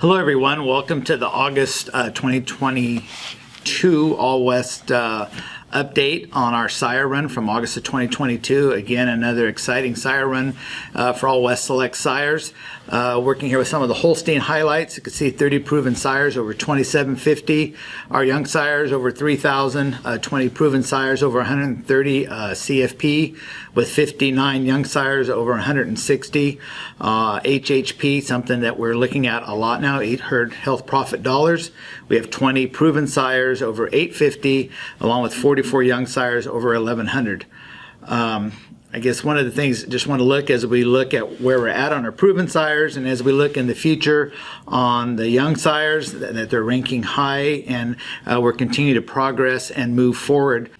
Hello everyone, welcome to the August 2022 All West update on our Sire run from August of 2022. Again, another exciting Sire run for All West Select Sires. Working here with some of the Holstein highlights. You can see 30 proven sires over 2750. Our young sires over 3,000. 20 proven sires over 130 CFP, with 59 young sires over 160. HHP, something that we're looking at a lot now, 8 herd health profit dollars. We have 20 proven sires over 850, along with 44 young sires over 1,100. I guess one of the things just want to look as we look at where we're at on our proven sires, and as we look in the future on the young sires, that they're ranking high, and we're continuing to progress and move forward.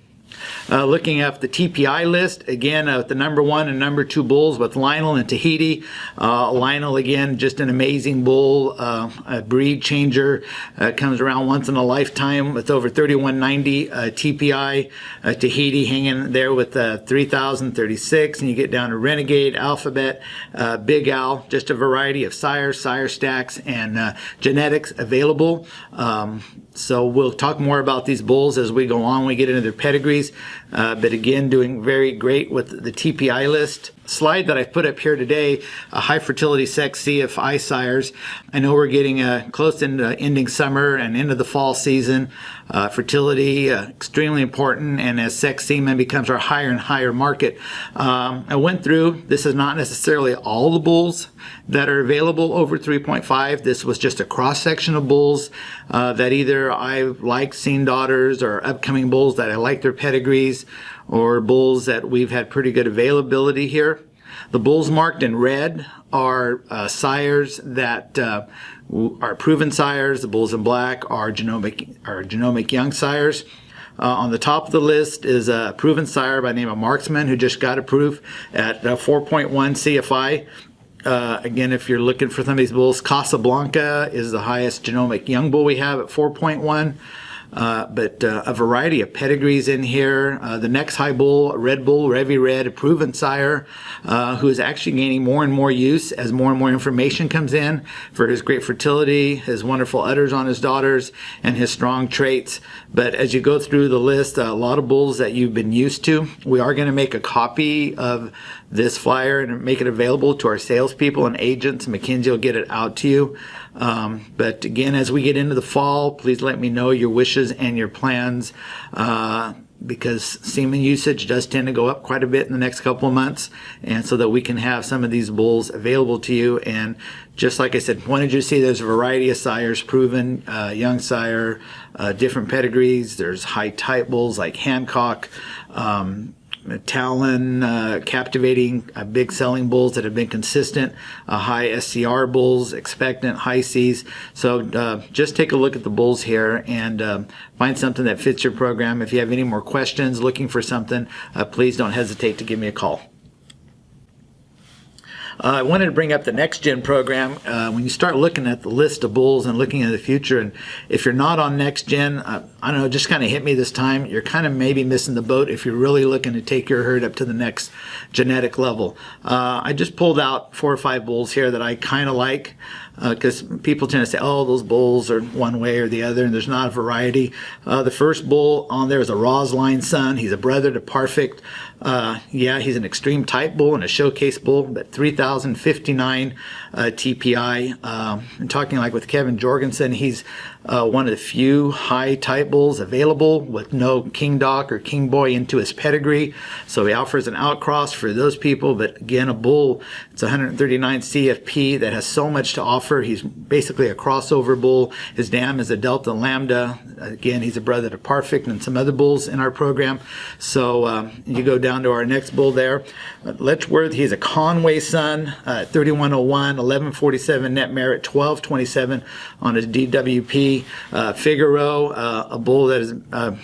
Looking at the TPI list, again, the number 1 and number 2 bulls with Lionel and Tahiti. Lionel, again, just an amazing bull, a breed changer. Comes around once in a lifetime with over 3190 TPI. Tahiti hanging there with 3036, and you get down to Renegade, Alphabet, Big Al, just a variety of sires, sire stacks, and genetics available. So we'll talk more about these bulls as we go on, we get into their pedigrees. But again, doing very great with the TPI list. Slide that I've put up here today, high fertility sex CFI sires. I know we're getting close into ending summer and into the fall season. Fertility, extremely important, and as sex semen becomes our higher and higher market. I went through, this is not necessarily all the bulls that are available over 3.5. This was just a cross-section of bulls that either I like, seen daughters, or upcoming bulls that I like their pedigrees, or bulls that we've had pretty good availability here. The bulls marked in red are sires that are proven sires. The bulls in black are genomic young sires. On the top of the list is a proven sire by the name of Marksman, who just got approved at 4.1 CFI. Again, if you're looking for some of these bulls, Casablanca is the highest genomic young bull we have at 4.1. But a variety of pedigrees in here. The next high bull, Red Bull, Revy Red, a proven sire, who is actually gaining more and more use as more and more information comes in for his great fertility, his wonderful udders on his daughters, and his strong traits. But as you go through the list, a lot of bulls that you've been used to. We are going to make a copy of this flyer and make it available to our salespeople and agents. McKinsey will get it out to you. But again, as we get into the fall, please let me know your wishes and your plans, because semen usage does tend to go up quite a bit in the next couple of months, and so that we can have some of these bulls available to you. And just like I said, wanted you to see there's a variety of sires, proven, young sire, different pedigrees. There's high type bulls like Hancock, Talon, captivating, big selling bulls that have been consistent, high SCR bulls, expectant, high Cs. So just take a look at the bulls here and find something that fits your program. If you have any more questions, looking for something, please don't hesitate to give me a call. I wanted to bring up the Next Gen program. When you start looking at the list of bulls and looking at the future, and if you're not on Next Gen, I don't know, just kind of hit me this time. You're kind of maybe missing the boat if you're really looking to take your herd up to the next genetic level. I just pulled out 4 or 5 bulls here that I kind of like, because people tend to say, oh, those bulls are one way or the other, and there's not a variety. The first bull on there is a Rosline son. He's a brother to Perfect. Yeah, he's an extreme type bull and a showcase bull, but 3,059 TPI. I'm talking like with Kevin Jorgensen, he's one of the few high type bulls available with no King Doc or King Boy into his pedigree. So he offers an outcross for those people, but again, a bull, it's 139 CFP that has so much to offer. He's basically a crossover bull. His dam is a Delta Lambda. Again, he's a brother to Perfect and some other bulls in our program. So you go down to our next bull there. Letchworth, he's a Conway son, 3101, 1147 net merit, 1227 on his DWP. Figaro, a bull that has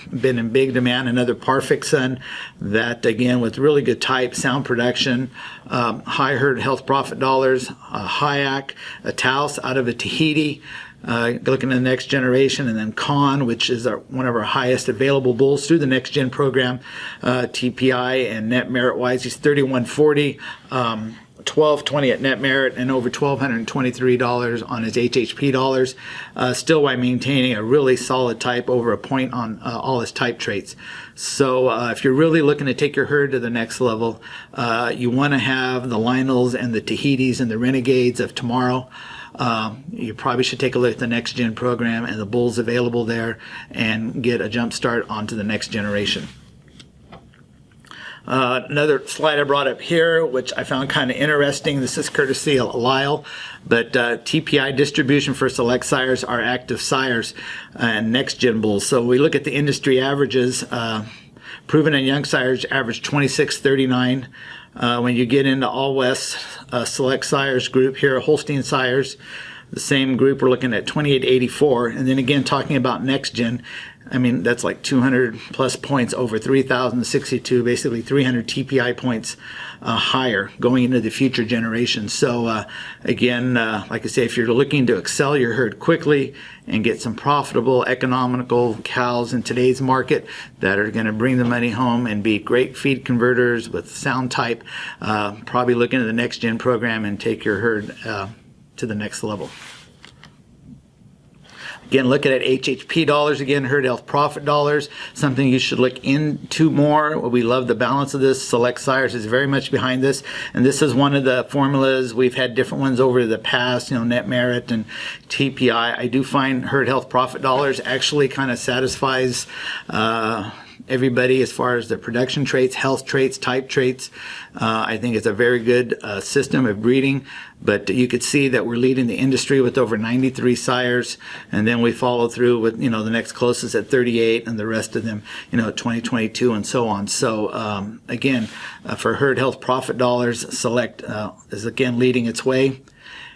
been in big demand, another Perfect son that, again, with really good type, sound production, high herd health profit dollars, Hayak, a Taos out of a Tahiti, looking at the next generation, and then Con, which is one of our highest available bulls through the Next Gen program, TPI and net merit wise, he's 3140. 1220 at net merit and over $1,223 on his HHP dollars, still while maintaining a really solid type, over a point on all his type traits. So if you're really looking to take your herd to the next level, you want to have the Lionels and the Tahitis and the Renegades of tomorrow. You probably should take a look at the next gen program and the bulls available there and get a jump start onto the next generation. Another slide I brought up here, which I found kind of interesting. This is courtesy of Lyle, but TPI distribution for select sires are active sires and next gen bulls. So we look at the industry averages. Proven and young sires average 2639. When you get into All West select sires group here, Holstein sires, the same group, we're looking at 2884. And then again, talking about next gen, I mean, that's like 200 plus points over 3,062, basically 300 TPI points higher going into the future generations. So again, like I say, if you're looking to excel your herd quickly and get some profitable, economical cows in today's market that are going to bring the money home and be great feed converters with sound type, probably look into the next gen program and take your herd to the next level. Again, looking at HHP dollars, again, herd health profit dollars, something you should look into more. We love the balance of this. Select Sires is very much behind this. And this is one of the formulas. We've had different ones over the past, net merit and TPI. I do find herd health profit dollars actually kind of satisfies everybody as far as the production traits, health traits, type traits. I think it's a very good system of breeding, but you could see that we're leading the industry with over 93 sires, and then we follow through with, the next closest at 38, and the rest of them, 2022 and so on. So again, for herd health profit dollars, Select is again leading its way.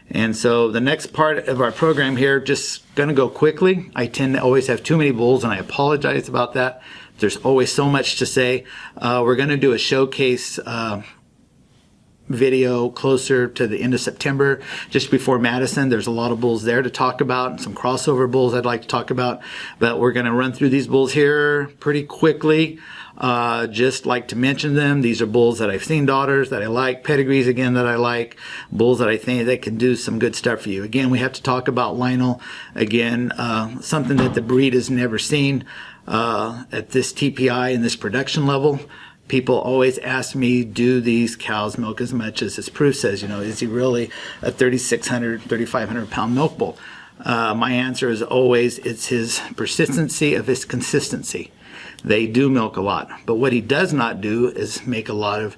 And so the next part of our program here, just going to go quickly. I tend to always have too many bulls, and I apologize about that. There's always so much to say. We're going to do a showcase video closer to the end of September, just before Madison. There's a lot of bulls there to talk about, and some crossover bulls I'd like to talk about. But we're going to run through these bulls here pretty quickly. Just like to mention them. These are bulls that I've seen daughters that I like, pedigrees again that I like, bulls that I think that can do some good stuff for you. Again, we have to talk about Lionel. Again, something that the breed has never seen at this TPI and this production level. People always ask me, do these cows milk as much as his proof says? Is he really a 3,600, 3,500 pound milk bull? My answer is always, it's his persistency of his consistency. They do milk a lot, but what he does not do is make a lot of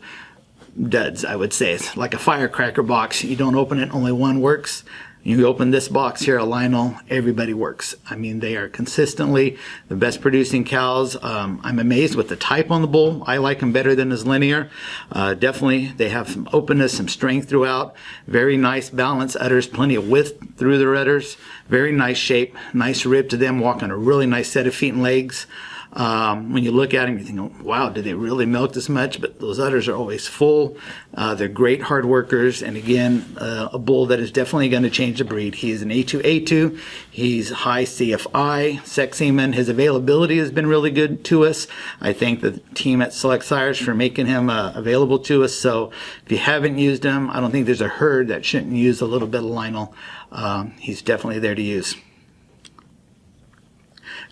duds, I would say. It's like a firecracker box. You don't open it, only one works. You open this box here, a Lionel, everybody works. I mean, they are consistently the best producing cows. I'm amazed with the type on the bull. I like him better than his linear. Definitely, they have some openness, some strength throughout. Very nice balance udders, plenty of width through the udders. Very nice shape, nice rib to them, walk on a really nice set of feet and legs. When you look at them, you think, wow, did they really milk this much? But those udders are always full. They're great hard workers. And again, a bull that is definitely going to change the breed. He is an A2A2. He's high CFI, sex semen. His availability has been really good to us. I thank the team at Select Sires for making him available to us. So if you haven't used him, I don't think there's a herd that shouldn't use a little bit of Lionel. He's definitely there to use.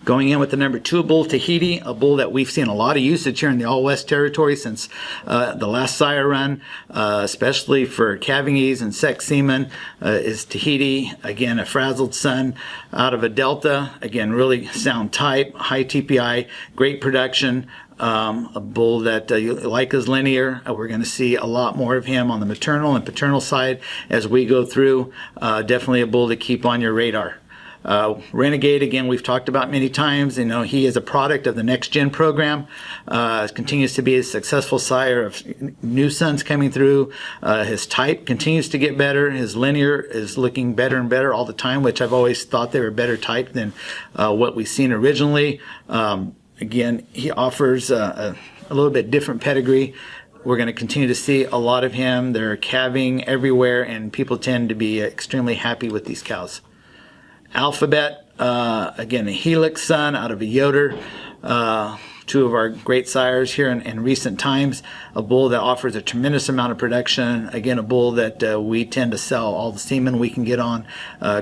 Going in with the number 2 bull, Tahiti, a bull that we've seen a lot of usage here in the All West territory since the last sire run, especially for calving ease and sex semen, is Tahiti. Again, a frazzled son out of a Delta. Again, really sound type, high TPI, great production. A bull that you like his linear. We're going to see a lot more of him on the maternal and paternal side as we go through. Definitely a bull to keep on your radar. Renegade, again, we've talked about many times. He is a product of the Next Gen program. Continues to be a successful sire of new sons coming through. His type continues to get better. His linear is looking better and better all the time, which I've always thought they were better type than what we've seen originally. Again, he offers a little bit different pedigree. We're going to continue to see a lot of him. They're calving everywhere, and people tend to be extremely happy with these cows. Alphabet, again, a Helix son out of a Yoder, 2 two of our great sires here in recent times. A bull that offers a tremendous amount of production. Again, a bull that we tend to sell all the semen we can get on.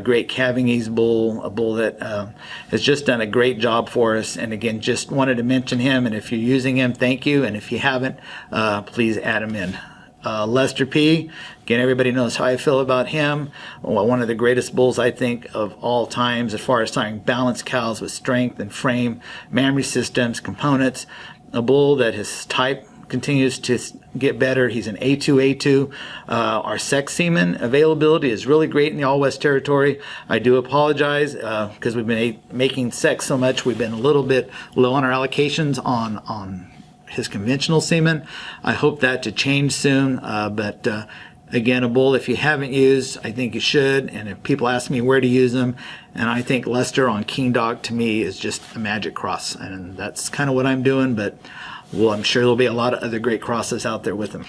Great calving ease bull, a bull that has just done a great job for us. And again, just wanted to mention him. And if you're using him, thank you. And if you haven't, please add him in. Lester P. Again, everybody knows how I feel about him. One of the greatest bulls, I think, of all times as far as tying balanced cows with strength and frame, mammary systems, components. A bull that his type continues to get better. He's an A2. Our sex semen availability is really great in the All West Territory. I do apologize because we've been making sex so much. We've been a little bit low on our allocations on his conventional semen. I hope that to change soon, but again, a bull, if you haven't used, I think you should. And if people ask me where to use them, and I think Lester on King Dog to me is just a magic cross, and that's kind of what I'm doing, but well, I'm sure there'll be a lot of other great crosses out there with him.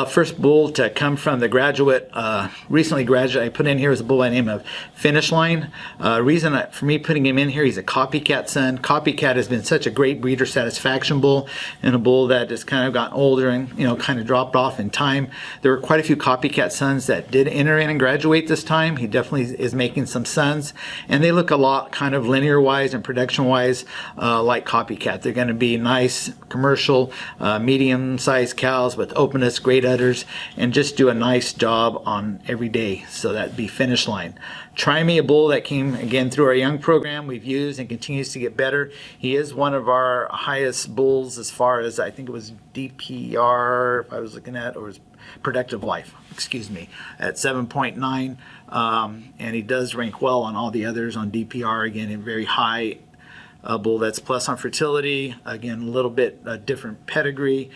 First bull to come from the recently graduate, I put in here is a bull by the name of Finish Line. Reason for me putting him in here, he's a copycat son. Copycat has been such a great breeder satisfaction bull, and a bull that has kind of gotten older and kind of dropped off in time. There were quite a few copycat sons that did enter in and graduate this time. He definitely is making some sons, and they look a lot kind of linear wise and production wise like copycat. They're going to be nice commercial medium sized cows with openness, great udders, and just do a nice job on every day. So that'd be Finish Line. Try Me, a bull that came again through our young program we've used and continues to get better. He is one of our highest bulls as far as, I think it was DPR, if I was looking at, or was productive life, excuse me, at 7.9. And he does rank well on all the others on DPR, again, in very high. A bull that's plus on fertility, again, a little bit different pedigree.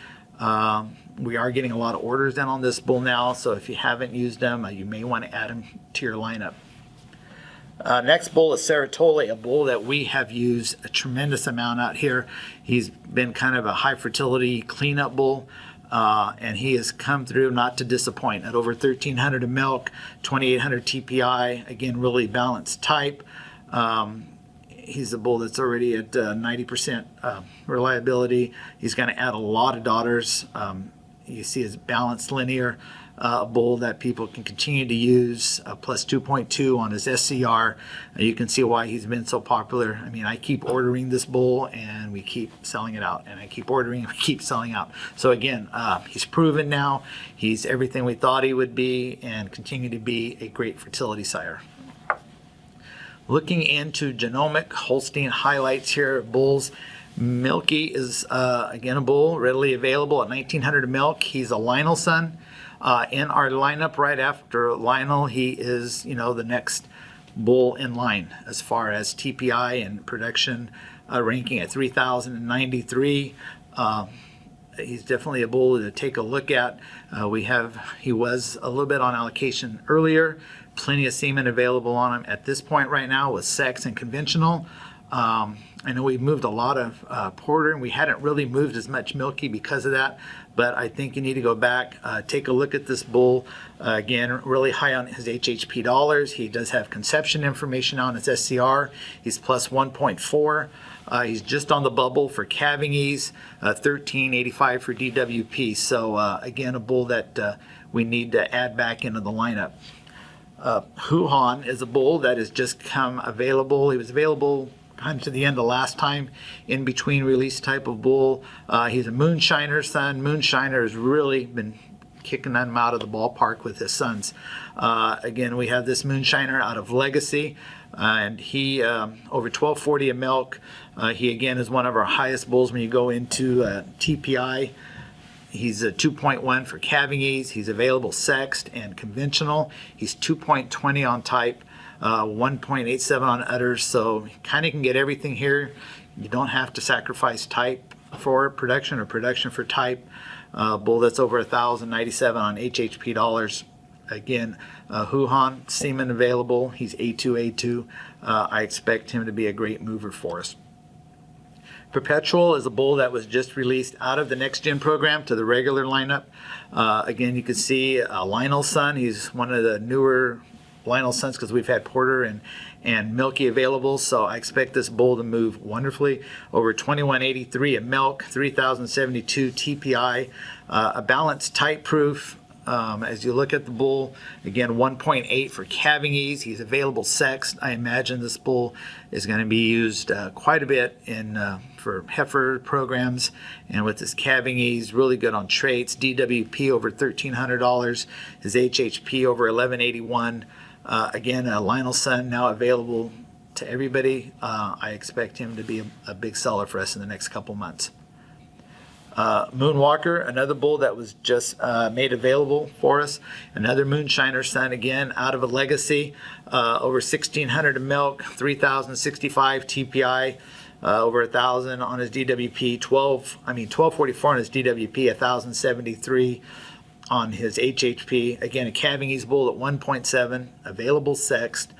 We are getting a lot of orders in on this bull now, so if you haven't used them, you may want to add them to your lineup. Next bull is Saratole, a bull that we have used a tremendous amount out here. He's been kind of a high fertility cleanup bull, and he has come through not to disappoint at over 1,300 of milk, 2,800 TPI, again, really balanced type. He's a bull that's already at 90% reliability. He's going to add a lot of daughters. You see his balanced linear bull that people can continue to use, plus 2.2 on his SCR. You can see why he's been so popular. I mean, I keep ordering this bull and we keep selling it out, and I keep ordering and we keep selling out. So again, he's proven now. He's everything we thought he would be and continue to be a great fertility sire. Looking into genomic Holstein highlights here of bulls, Milky is again a bull readily available at 1,900 of milk. He's a Lionel son. In our lineup right after Lionel, he is the next bull in line as far as TPI and production, ranking at 3,093. He's definitely a bull to take a look at. He was a little bit on allocation earlier. Plenty of semen available on him at this point right now with sex and conventional. I know we've moved a lot of porter, and we hadn't really moved as much Milky because of that, but I think you need to go back, take a look at this bull. Again, really high on his HHP dollars. He does have conception information on his SCR. He's plus 1.4. He's just on the bubble for calving ease, 1385 for DWP. So again, a bull that we need to add back into the lineup. Huhan is a bull that has just come available. He was available kind of to the end of last time, in between release type of bull. He's a Moonshiner son. Moonshiner has really been kicking them out of the ballpark with his sons. Again, we have this Moonshiner out of Legacy, and he over 1240 of milk. He again is one of our highest bulls when you go into TPI. He's a 2.1 for calving ease. He's available sexed and conventional. He's 2.20 on type, 1.87 on udders, so you kind of can get everything here. You don't have to sacrifice type for production or production for type. Bull that's over 1,097 on HHP dollars. Again, Huhan, semen available. He's A2. I expect him to be a great mover for us. Perpetual is a bull that was just released out of the Next Gen program to the regular lineup. Again, you can see Lionel's son. He's one of the newer Lionel sons because we've had Porter and milky available, so I expect this bull to move wonderfully. Over 2183 of milk, 3072 TPI, a balanced type proof. As you look at the bull, again, 1.8 for calving ease. He's available sexed. I imagine this bull is going to be used quite a bit for heifer programs, and with his calving ease, really good on traits. DWP over $1,300. His HHP over $1,181. Again, a Lionel son now available to everybody. I expect him to be a big seller for us in the next couple months. Moonwalker, another bull that was just made available for us. Another moonshiner son, again, out of a legacy. Over 1,600 of milk, 3,065 TPI, over 1,000 on his DWP, 1,244 on his DWP, 1,073 on his HHP. Again, a calving ease bull at 1.7, available sexed.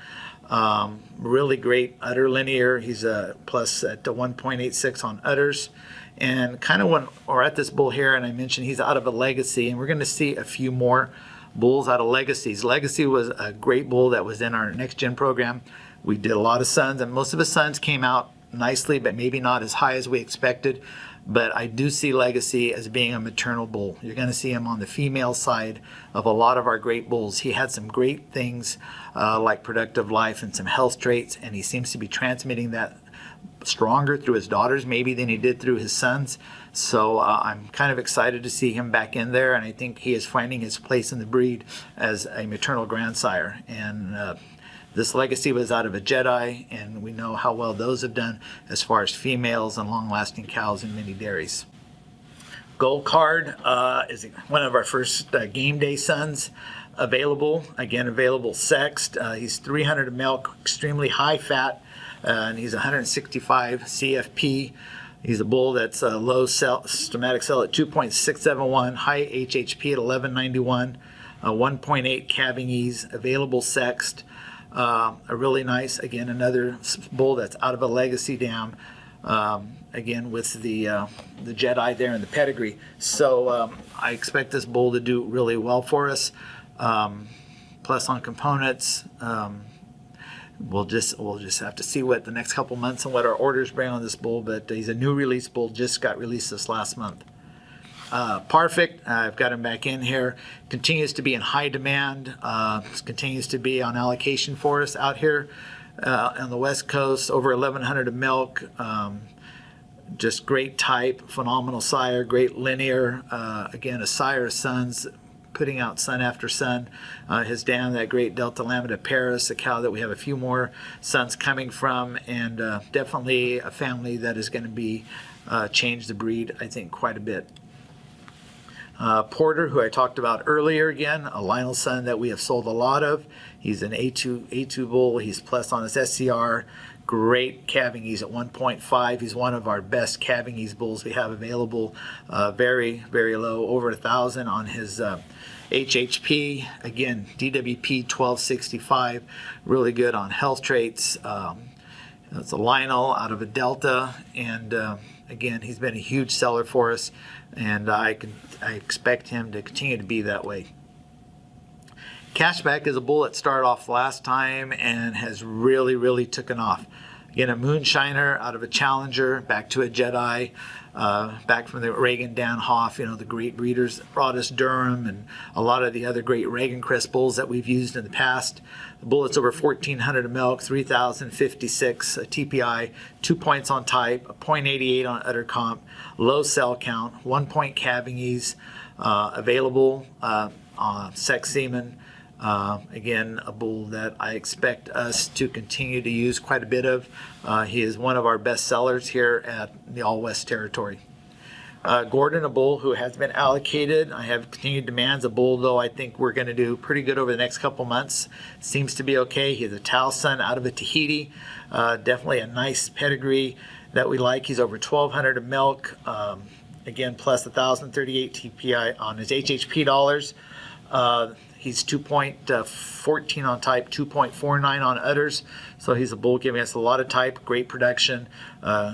Really great udder linear. He's a plus at 1.86 on udders. And kind of when we're at this bull here, and I mentioned he's out of a legacy, and we're going to see a few more bulls out of legacies. Legacy was a great bull that was in our next gen program. We did a lot of sons, and most of his sons came out nicely, but maybe not as high as we expected. But I do see Legacy as being a maternal bull. You're going to see him on the female side of a lot of our great bulls. He had some great things like productive life and some health traits, and he seems to be transmitting that stronger through his daughters maybe than he did through his sons. So I'm kind of excited to see him back in there, and I think he is finding his place in the breed as a maternal grandsire. And this Legacy was out of a Jedi, and we know how well those have done as far as females and long-lasting cows in many dairies. Gold Card is one of our first game day sons available. Again, available sexed. He's 300 of milk, extremely high fat, and he's 165 CFP. He's a bull that's a low stomatic cell at 2.671, high HHP at 1191, 1.8 calving ease, available sexed. A really nice, again, another bull that's out of a legacy dam, again with the Jedi there in the pedigree. So I expect this bull to do really well for us. Plus on components, we'll just have to see what the next couple months and what our orders bring on this bull. But he's a new release bull, just got released this last month. Perfect. I've got him back in here. Continues to be in high demand. Continues to be on allocation for us out here on the West Coast. Over 1,100 of milk. Just great type, phenomenal sire, great linear. Again, a sire of sons, putting out son after son. His dam, that great Delta Lambda Paris, a cow that we have a few more sons coming from, and definitely a family that is going to be change the breed, I think, quite a bit. Porter, who I talked about earlier, again, a Lionel son that we have sold a lot of. He's an A2 bull. He's plus on his SCR. Great calving ease at 1.5. He's one of our best calving ease bulls we have available. Very, very low, over 1,000 on his HHP. Again, DWP 1265. Really good on health traits. It's a Lionel out of a Delta, and again, he's been a huge seller for us, and I expect him to continue to be that way. Cashback is a bull that started off last time and has really, really taken off. Again, a moonshiner out of a Challenger, back to a Jedi, back from the Reagan Danhoff, the great breeders that brought us Durham and a lot of the other great Reagan Crest bulls that we've used in the past. The bull that's over 1,400 of milk, 3,056 TPI, 2 points on type, a 0.88 on udder comp, low cell count, 1 point calving ease, available sex semen. Again, a bull that I expect us to continue to use quite a bit of. He is one of our best sellers here at the All West Territory. Gordon, a bull who has been allocated. I have continued demands. A bull, though, I think we're going to do pretty good over the next couple months. Seems to be okay. He's a Tao son out of a Tahiti. Definitely a nice pedigree that we like. He's over 1,200 of milk. Again, plus 1,038 TPI on his HHP dollars. He's 2.14 on type, 2.49 on udders. So he's a bull giving us a lot of type, great production,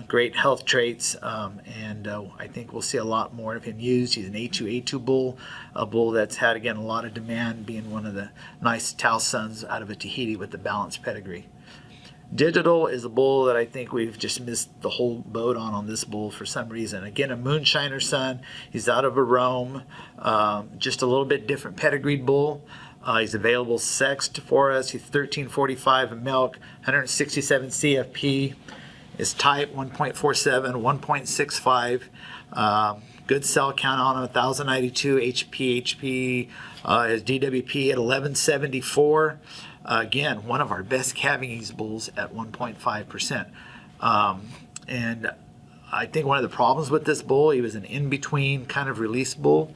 great health traits, and I think we'll see a lot more of him used. He's an A2 bull, a bull that's had, again, a lot of demand, being one of the nice Tao sons out of a Tahiti with the balanced pedigree. Digital is a bull that I think we've just missed the whole boat on this bull for some reason. Again, a moonshiner son. He's out of a Rome. Just a little bit different pedigreed bull. He's available sexed for us. He's 1345 in milk, 167 CFP. His type 1.47, 1.65. Good cell count on him, 1,092 HP. His DWP at 1174. Again, one of our best calving ease bulls at 1.5%. And I think one of the problems with this bull, he was an in-between kind of release bull.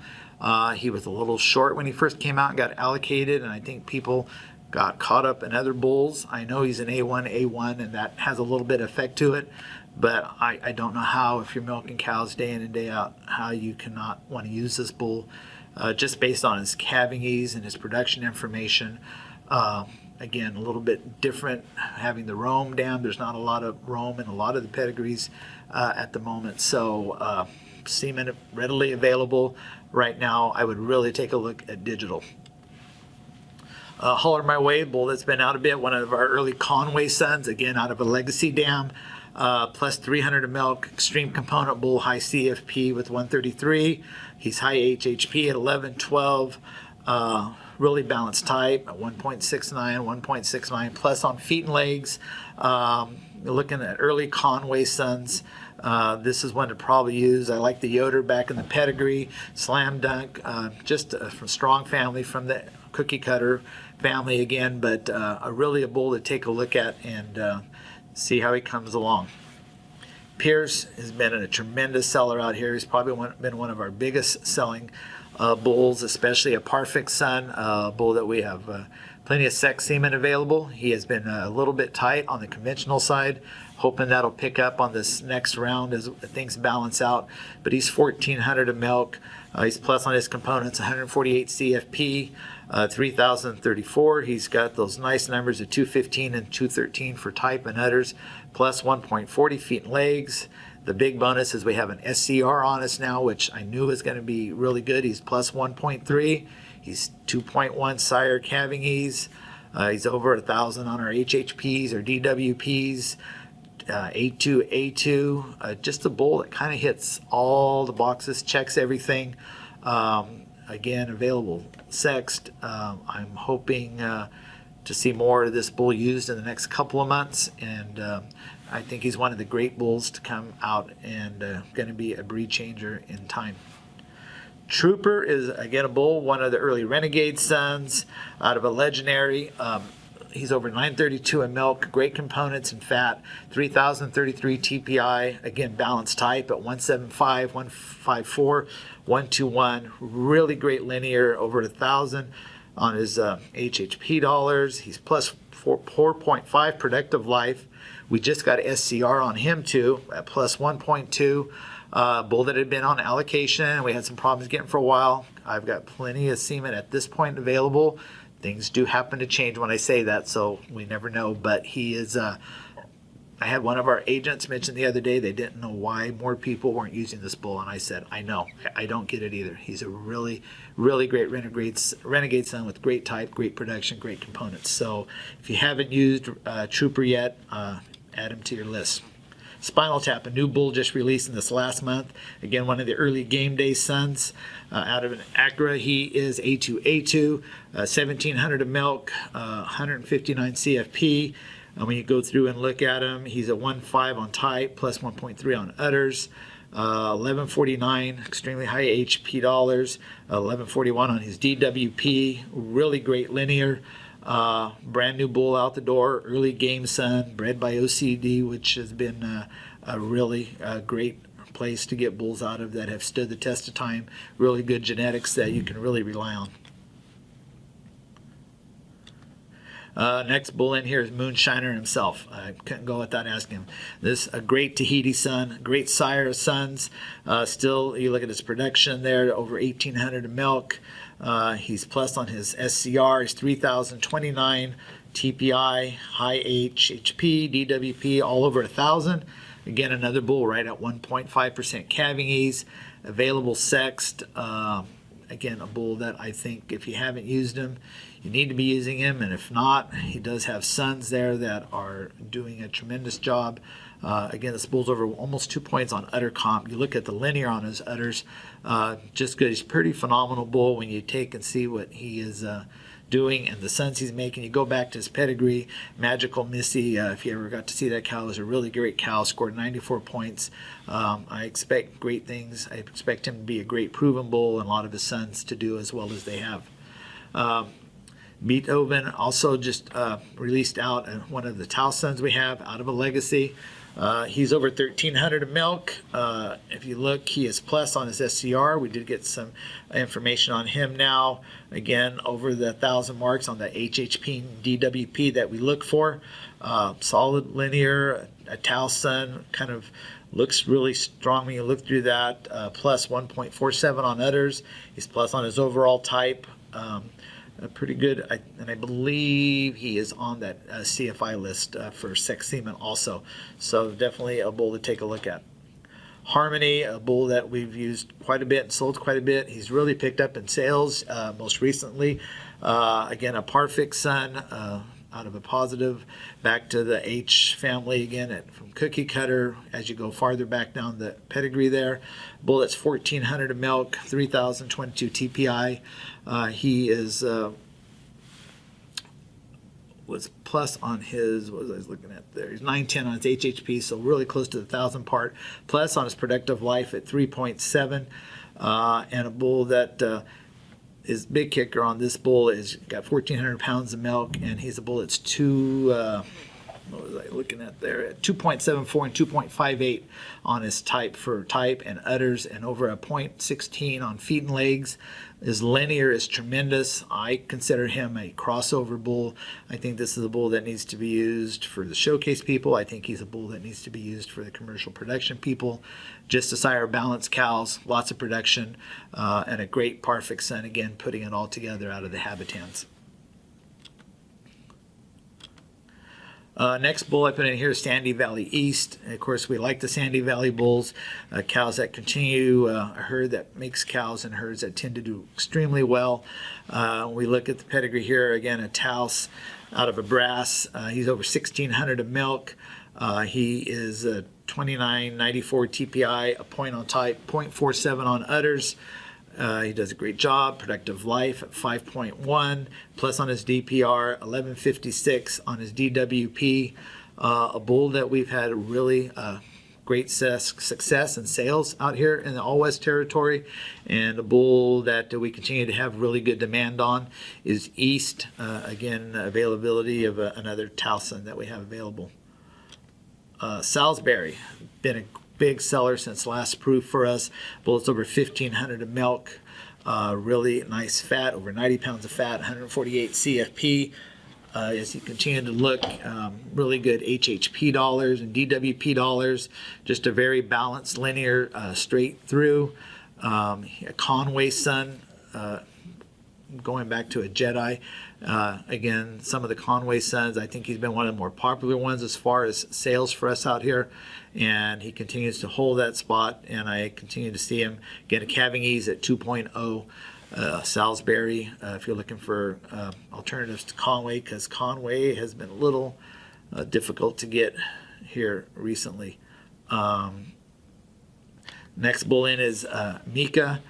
He was a little short when he first came out and got allocated, and I think people got caught up in other bulls. I know he's an A1, and that has a little bit of effect to it, but I don't know how, if you're milking cows day in and day out, how you cannot want to use this bull just based on his calving ease and his production information. Again, a little bit different having the Rome dam. There's not a lot of Rome in a lot of the pedigrees at the moment. So semen readily available right now. I would really take a look at digital. Holler My Way bull that's been out a bit. One of our early Conway sons, again out of a legacy dam. Plus 300 of milk, extreme component bull, high CFP with 133. He's high HHP at 1112. Really balanced type at 1.69 plus on feet and legs. Looking at early Conway sons, this is one to probably use. I like the Yoder back in the pedigree, slam dunk, just from strong family, from the cookie cutter family again, but really a bull to take a look at and see how he comes along. Pierce has been a tremendous seller out here. He's probably been one of our biggest selling bulls, especially a Parfix son, bull that we have plenty of sex semen available. He has been a little bit tight on the conventional side, hoping that'll pick up on this next round as things balance out. But he's 1,400 of milk. He's plus on his components, 148 CFP, 3,034. He's got those nice numbers of 215 and 213 for type and udders, plus 1.40 feet and legs. The big bonus is we have an SCR on us now, which I knew was going to be really good. He's plus 1.3. He's 2.1 Sire calving ease. He's over 1,000 on our HHPs or DWPs. A2. Just a bull that kind of hits all the boxes, checks everything. Again, available sexed. I'm hoping to see more of this bull used in the next couple of months, and I think he's one of the great bulls to come out and going to be a breed changer in time. Trooper is, again, a bull, one of the early Renegade sons out of a legendary. He's over 932 in milk, great components and fat, 3,033 TPI, again, balanced type at 175, 154, 121, really great linear, over 1,000 on his HHP dollars. He's plus 4.5 productive life. We just got SCR on him too, at plus 1.2. Bull that had been on allocation. We had some problems getting for a while. I've got plenty of semen at this point available. Things do happen to change when I say that, so we never know. But he is, I had one of our agents mention the other day they didn't know why more people weren't using this bull, and I said, I know. I don't get it either. He's a really, really great renegade son with great type, great production, great components. So if you haven't used Trooper yet, add him to your list. Spinal Tap, a new bull just released in this last month. Again, one of the early game day sons out of an Acura. He is A2, 1,700 of milk, 159 CFP. When you go through and look at him, he's a 1.5 on type, plus 1.3 on udders. 1149, extremely high HP dollars. 1141 on his DWP, really great linear. Brand new bull out the door, early game son, bred by OCD, which has been a really great place to get bulls out of that have stood the test of time. Really good genetics that you can really rely on. Next bull in here is Moonshiner himself. I couldn't go without asking him. This a great Tahiti son, great sire of sons. Still, you look at his production there, over 1,800 of milk. He's plus on his SCR. He's 3,029 TPI, high HP, DWP, all over 1,000. Again, another bull right at 1.5% calving ease. Available sexed. again, a bull that I think if you haven't used him, you need to be using him. And if not, he does have sons there that are doing a tremendous job. Again, this bull's over almost 2 points on udder comp. You look at the linear on his udders, just good. He's a pretty phenomenal bull when you take and see what he is doing and the sons he's making. You go back to his pedigree. Magical Missy, if you ever got to see that cow, was a really great cow, scored 94 points. I expect great things. I expect him to be a great proven bull, and a lot of his sons to do as well as they have. Beethoven also just released out one of the Tau sons we have out of a legacy. He's over 1,300 of milk. If you look, he is plus on his SCR. We did get some information on him now. Again, over the 1,000 marks on the HHP and DWP that we look for. Solid linear, a Tau son, kind of looks really strong when you look through that. Plus 1.47 on udders. He's plus on his overall type. Pretty good, and I believe he is on that CFI list for sex semen also. So definitely a bull to take a look at. Harmony, a bull that we've used quite a bit and sold quite a bit. He's really picked up in sales most recently. Again, a Parfix son out of a positive, back to the H family again from Cookie Cutter as you go farther back down the pedigree there. Bull that's 1,400 of milk, 3,022 TPI. He is was plus on his, what was I looking at there? He's 910 on his HHP, so really close to the 1,000 part. Plus on his productive life at 3.7, and a bull that his big kicker on this bull is got 1,400 pounds of milk, and he's a bull that's what was I looking at there? At 2.74 and 2.58 on his type for type and udders, and over a 0.16 on feet and legs. His linear is tremendous. I consider him a crossover bull. I think this is a bull that needs to be used for the showcase people. I think he's a bull that needs to be used for the commercial production people. Just a sire of balanced cows, lots of production, and a great Parfix son, again, putting it all together out of the Habitans. Next bull I put in here is Sandy Valley East. And of course, we like the Sandy Valley bulls, cows that continue, a herd that makes cows and herds that tend to do extremely well. We look at the pedigree here, again, a Taos out of a brass. He's over 1,600 of milk. He is a 2994 TPI, a point on type, 0.47 on udders. He does a great job. Productive life at 5.1, plus on his DPR, 1156 on his DWP. A bull that we've had really great success and sales out here in the All West Territory, and a bull that we continue to have really good demand on is East. Again, availability of another Towson that we have available. Salisbury, been a big seller since last proof for us. Bullets over 1,500 of milk, really nice fat, over 90 pounds of fat, 148 CFP. As you continue to look, really good HHP dollars and DWP dollars. Just a very balanced, linear, straight through. A Conway son, going back to a Jedi. Again, some of the Conway sons, I think he's been one of the more popular ones as far as sales for us out here, and he continues to hold that spot, and I continue to see him get a calving ease at 2.0. Salisbury, if you're looking for alternatives to Conway, because Conway has been a little difficult to get here recently. Next bull in is Mika.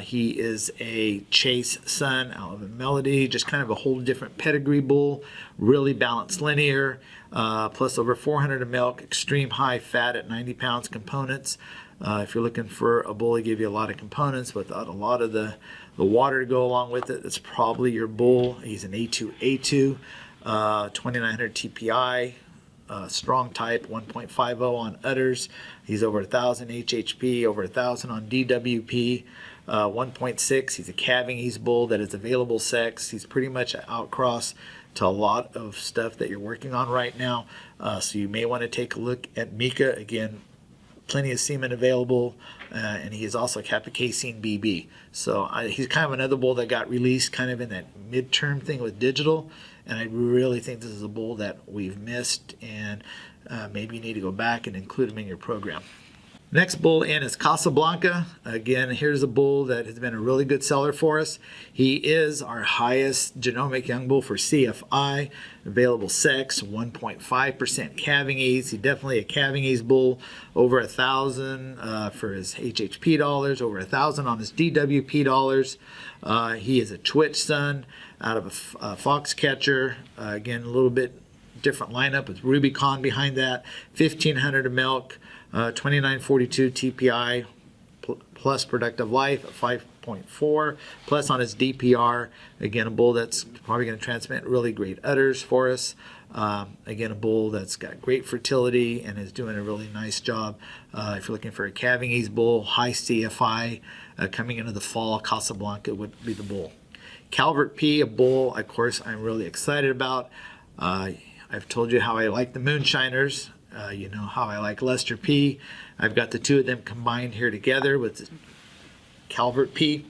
He is a Chase son out of a Melody, just kind of a whole different pedigree bull, really balanced linear, plus over 400 of milk, extreme high fat at 90 pounds components. If you're looking for a bull to give you a lot of components without a lot of the water to go along with it, that's probably your bull. He's an A2, 2900 TPI. Strong type, 1.50 on udders. He's over 1,000 HHP, over 1,000 on DWP, 1.6. He's a calving ease bull that is available sex. He's pretty much an outcross to a lot of stuff that you're working on right now. So you may want to take a look at Mika. Again, plenty of semen available, and he is also Kappa Casein BB. So he's kind of another bull that got released kind of in that midterm thing with digital, and I really think this is a bull that we've missed, and maybe you need to go back and include him in your program. Next bull in is Casablanca. Again, here's a bull that has been a really good seller for us. He is our highest genomic young bull for CFI. Available sex, 1.5% calving ease. He's definitely a calving ease bull. Over 1,000 for his HHP dollars, over 1,000 on his DWP dollars. He is a twitch son out of a fox catcher. Again, a little bit different lineup with Rubicon behind that. 1,500 of milk. 2942 TPI plus productive life at 5.4 plus on his DPR. Again, a bull that's probably going to transmit really great udders for us. Again, a bull that's got great fertility and is doing a really nice job. If you're looking for a calving ease bull, high CFI coming into the fall, Casablanca would be the bull. Calvert P, a bull, of course, I'm really excited about. I've told you how I like the Moonshiners. You know how I like Lester P. I've got the two of them combined here together with the Calvert P.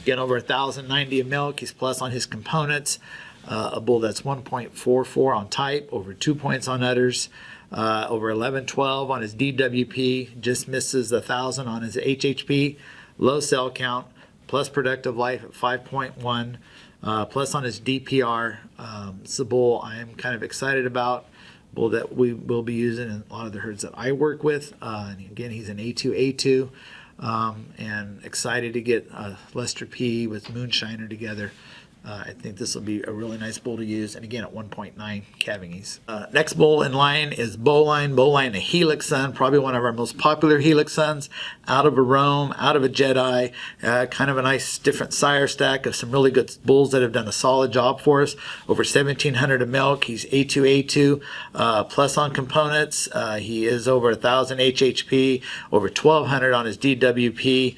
Again, over 1,090 of milk. He's plus on his components. A bull that's 1.44 on type, over 2 points on udders, over 1112 on his DWP, just misses 1,000 on his HHP, low cell count, plus productive life at 5.1, plus on his DPR. It's a bull I am kind of excited about. Bull that we will be using in a lot of the herds that I work with. And again, he's an A2, and excited to get Lester P with Moonshiner together. I think this will be a really nice bull to use, and again at 1.9 calving ease. Next bull in line is Bowline. Bowline, a Helix son, probably one of our most popular Helix sons, out of a Rome, out of a Jedi, kind of a nice different sire stack of some really good bulls that have done a solid job for us. Over 1,700 of milk. He's A2, plus on components. He is over 1,000 HHP, over 1,200 on his DWP.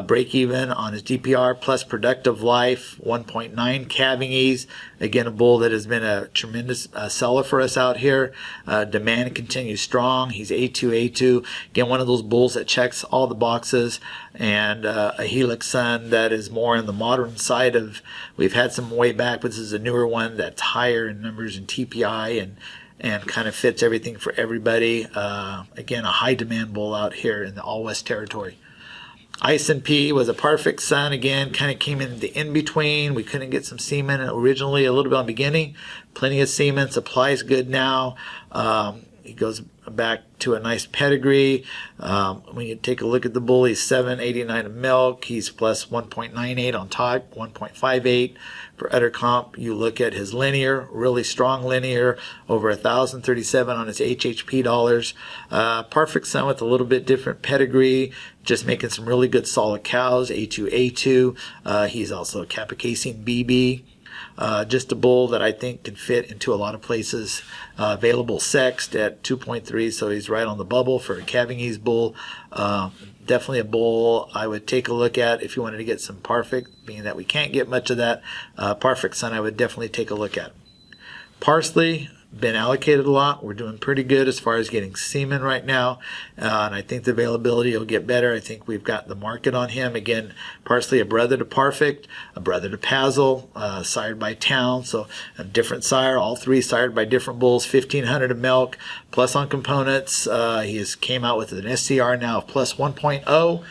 Break even on his DPR plus productive life, 1.9 calving ease. Again, a bull that has been a tremendous seller for us out here. Demand continues strong. He's A2. Again, one of those bulls that checks all the boxes, and a Helix son that is more on the modern side of, we've had some way back, but this is a newer one that's higher in numbers and TPI and kind of fits everything for everybody. Again, a high demand bull out here in the All West Territory. Ice and P was a perfect son. Again, kind of came in the in-between. We couldn't get some semen originally a little bit on the beginning. Plenty of semen. Supply's good now. He goes back to a nice pedigree. When you take a look at the bull, he's 789 of milk. He's plus 1.98 on top, 1.58 for udder comp. You look at his linear, really strong linear, over 1,037 on his HHP dollars. Perfect son with a little bit different pedigree, just making some really good solid cows, A2. He's also a Capocasing BB. Just a bull that I think can fit into a lot of places. Available sexed at 2.3, so he's right on the bubble for a calving ease bull. Definitely a bull I would take a look at if you wanted to get some perfect, being that we can't get much of that. Perfect son I would definitely take a look at. Parsley, been allocated a lot. We're doing pretty good as far as getting semen right now, and I think the availability will get better. I think we've got the market on him. Again, Parsley, a brother to Perfect, a brother to Pazzle, sired by Town, so a different sire, all three sired by different bulls. 1,500 of milk, plus on components. He has came out with an SCR now of plus 1.0.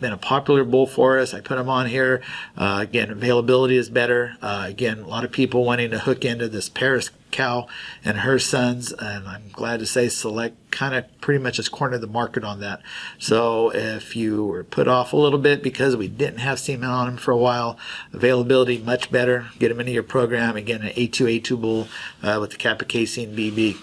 Been a popular bull for us. I put him on here. Again, availability is better. Again, a lot of people wanting to hook into this Paris cow and her sons, and I'm glad to say Select kind of pretty much has cornered the market on that. So if you were put off a little bit because we didn't have semen on him for a while, availability much better. Get him into your program. Again, an A2 bull with the Capocasing BB.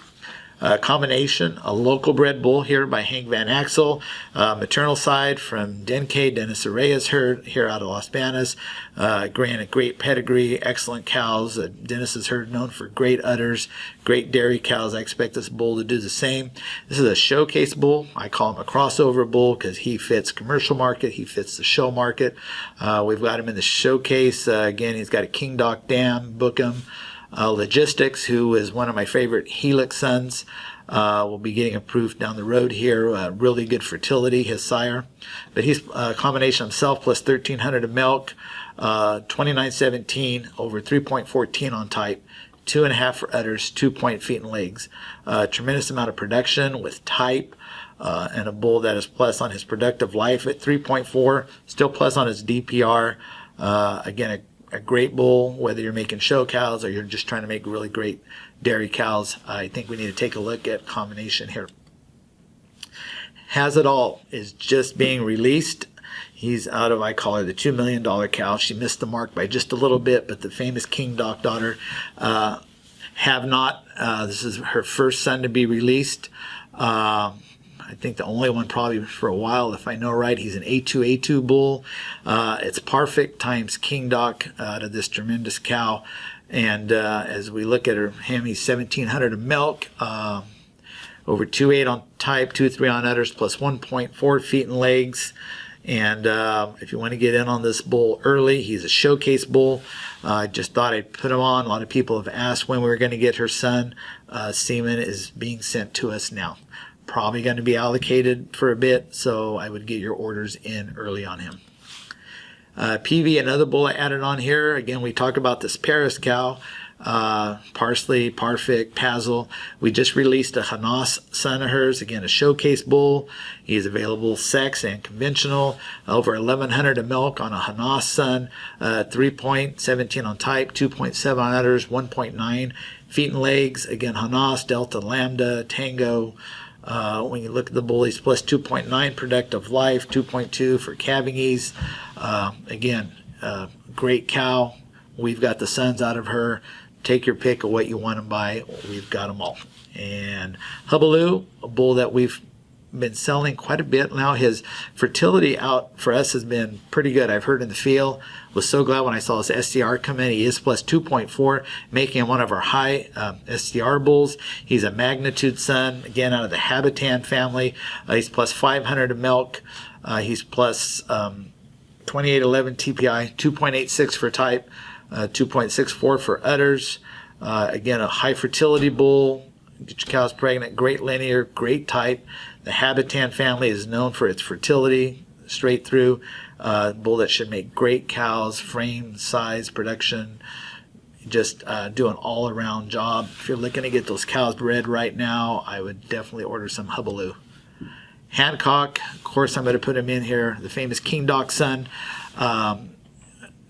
Combination, a local bred bull here by Hank Van Axel, maternal side from Denke, Dennis Arraya's herd here out of Las Banas. Granted, great pedigree, excellent cows. Dennis's herd known for great udders, great dairy cows. I expect this bull to do the same. This is a showcase bull. I call him a crossover bull because he fits commercial market, he fits the show market. We've got him in the showcase. Again, he's got a King Doc dam, book him. Logistics, who is one of my favorite Helix sons, will be getting approved down the road here. Really good fertility, his sire. But he's a combination himself plus 1,300 of milk, 2917 over 3.14 on type. 2.5 for udders, 2 point feet and legs. Tremendous amount of production with type, and a bull that is plus on his productive life at 3.4, still plus on his DPR. Again, a great bull, whether you're making show cows or you're just trying to make really great dairy cows. I think we need to take a look at combination here. Has It All is just being released. He's out of, I call her the $2 million cow. She missed the mark by just a little bit, but the famous King Doc daughter, Have Not. This is her first son to be released. I think the only one probably for a while, if I know right. He's an A2 bull. It's perfect times King Doc out of this tremendous cow. And as we look at him, he's 1,700 of milk, over 2.8 on type, 2.3 on udders, plus 1.4 feet and legs. And if you want to get in on this bull early, he's a showcase bull. I just thought I'd put him on. A lot of people have asked when we were going to get her son. Semen is being sent to us now. Probably going to be allocated for a bit, so I would get your orders in early on him. PV, another bull I added on here. Again, we talked about this Paris cow. Parsley, Parfait, Pazel. We just released a Hanas son of hers, again a showcase bull. He's available sex and conventional, over 1,100 of milk on a Hanas son, 3.17 on type, 2.7 on udders, 1.9 feet and legs. Again, Hanas, Delta, Lambda, Tango. When you look at the bull, he's plus 2.9 productive life, 2.2 for calving ease. Again, great cow. We've got the sons out of her. Take your pick of what you want to buy. We've got them all. And Hubaloo, a bull that we've been selling quite a bit now. His fertility out for us has been pretty good. I've heard in the field. Was so glad when I saw his SDR come in. He is plus 2.4, making him one of our high SDR bulls. He's a magnitude son, again out of the Habatan family. He's plus 500 of milk. He's plus 2811 TPI, 2.86 for type. 2.64 for udders. Again, a high fertility bull. Get your cows pregnant. Great linear, great type. The Habatan family is known for its fertility, straight through. Bull that should make great cows, frame, size, production. Just do an all-around job. If you're looking to get those cows bred right now, I would definitely order some Hubaloo. Hancock, of course, I'm going to put him in here. The famous King Doc son.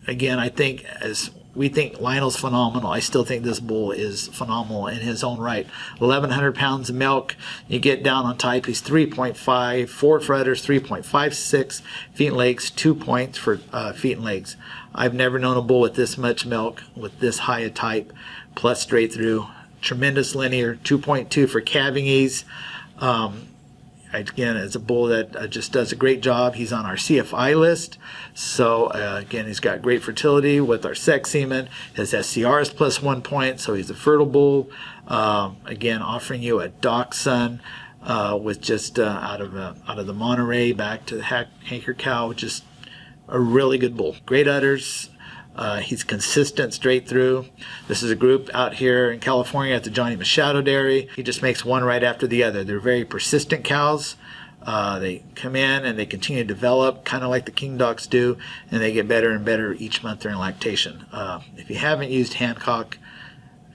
Again, I think as we think Lionel's phenomenal, I still think this bull is phenomenal in his own right. 1,100 pounds of milk. You get down on type, he's 3.5, 4 for udders, 3.56 feet and legs, 2 points for feet and legs. I've never known a bull with this much milk, with this high a type, plus straight through. Tremendous linear, 2.2 for calving ease. Again, it's a bull that just does a great job. He's on our CFI list. So, again, he's got great fertility with our sex semen. His SCR is plus 1 point, so he's a fertile bull. Again, offering you a Doc son with just out of the Monterey back to the Hanker cow. Just a really good bull. Great udders. He's consistent straight through. This is a group out here in California at the Johnny Machado Dairy. He just makes one right after the other. They're very persistent cows. They come in and they continue to develop, kind of like the King Docs do, and they get better and better each month during lactation. If you haven't used Hancock,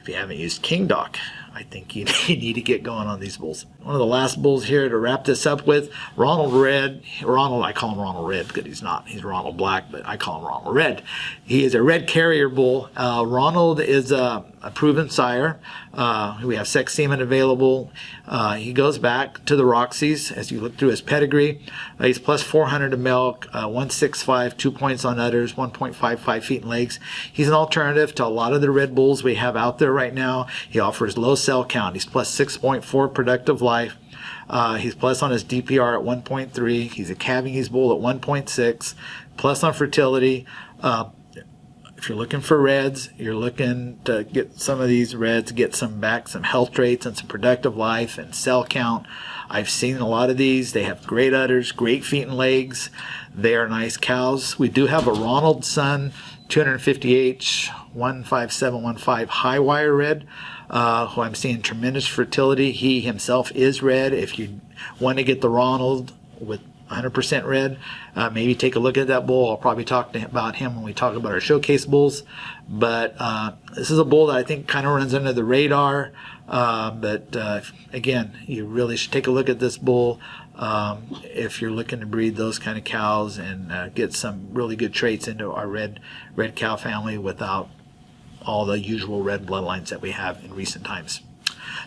if you haven't used King Doc, I think you need to get going on these bulls. One of the last bulls here to wrap this up with, Ronald Red. Ronald, I call him Ronald Red because he's not. He's Ronald Black, but I call him Ronald Red. He is a red carrier bull. Ronald is a proven sire. We have sex semen available. He goes back to the Roxy's as you look through his pedigree. He's plus 400 of milk, 165, 2 points on udders, 1.55 feet in legs. He's an alternative to a lot of the red bulls we have out there right now. He offers low cell count. He's plus 6.4 productive life. He's plus on his DPR at 1.3. He's a calving ease bull at 1.6. Plus on fertility. If you're looking for reds, you're looking to get some of these reds, get some health traits and some productive life and cell count. I've seen a lot of these. They have great udders, great feet and legs. They are nice cows. We do have a Ronald son, 250H, 15715 high wire red, who I'm seeing tremendous fertility. He himself is red. If you want to get the Ronald with 100% red, maybe take a look at that bull. I'll probably talk about him when we talk about our showcase bulls. But this is a bull that I think kind of runs under the radar. Again, you really should take a look at this bull if you're looking to breed those kind of cows and get some really good traits into our red cow family without all the usual red bloodlines that we have in recent times.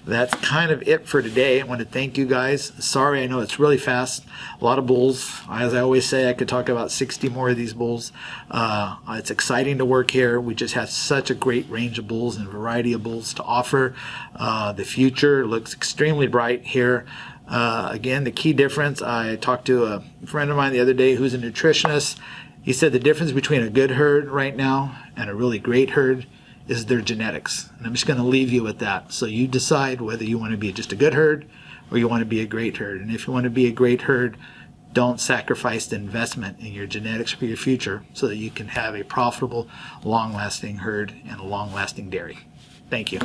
That's kind of it for today. I want to thank you guys. Sorry, I know it's really fast. A lot of bulls. As I always say, I could talk about 60 more of these bulls. It's exciting to work here. We just have such a great range of bulls and variety of bulls to offer. The future looks extremely bright here. Again, the key difference, I talked to a friend of mine the other day who's a nutritionist. He said the difference between a good herd right now and a really great herd is their genetics. And I'm just going to leave you with that. So you decide whether you want to be just a good herd or you want to be a great herd. And if you want to be a great herd, don't sacrifice the investment in your genetics for your future so that you can have a profitable, long-lasting herd and a long-lasting dairy. Thank you.